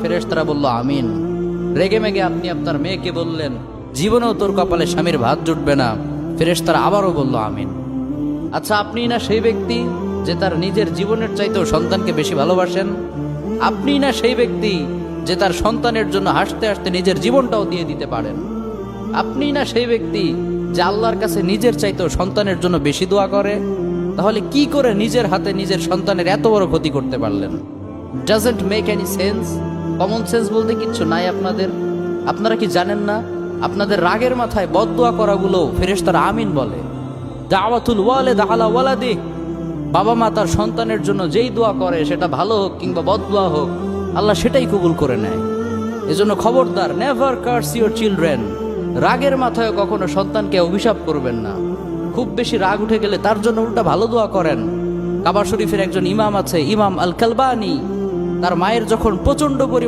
ফেরেশতারা বলল আমিন। রেগে মেগে আপনি আপনার মেয়েকে বললেন জীবনেও তোর কপালে স্বামীর ভাত জুটবে না, ফেরেশতারা আবারও বলল আমিন। আচ্ছা, আপনি না সেই ব্যক্তি যে তার নিজের জীবনের চাইতেও সন্তানকে বেশি ভালোবাসেন? আপনি না সেই ব্যক্তি যে তার সন্তানের জন্য হাসতে হাসতে নিজের জীবনটাও দিয়ে দিতে পারেন? আপনি না সেই ব্যক্তি যে আল্লাহর কাছে নিজের চাইতেও সন্তানের জন্য বেশি দোয়া করে? তাহলে কি করে নিজের হাতে নিজের সন্তানের এত বড় ক্ষতি করতে পারলেন? Doesn't make any sense. Common sense বলতে কিচ্ছু নাই আপনাদের? আপনারা কি জানেন না আপনাদের রাগের মাথায় বদদোয়া করাগুলো ফেরেশতারা আমিন বলে? দাওয়াতুল ওয়ালিদ আলা ওয়ালাদি, বাবা মা তার সন্তানের জন্য যেই দোয়া করে সেটা ভালো হোক কিংবা বদদোয়া হোক, আল্লাহ সেটাই কবুল করে নেয়। এজন্য খবরদার, নেভার কার্স ইউর চিলড্রেন। রাগের মাথায় কখনো সন্তানকে অভিশাপ করবেন না। খুব বেশি রাগ উঠে গেলে তার জন্য উল্টা ভালো দোয়া করেন। কাবা শরীফের একজন ইমাম আছে, ইমাম আল কালবানি, তার মায়ের যখন প্রচন্ড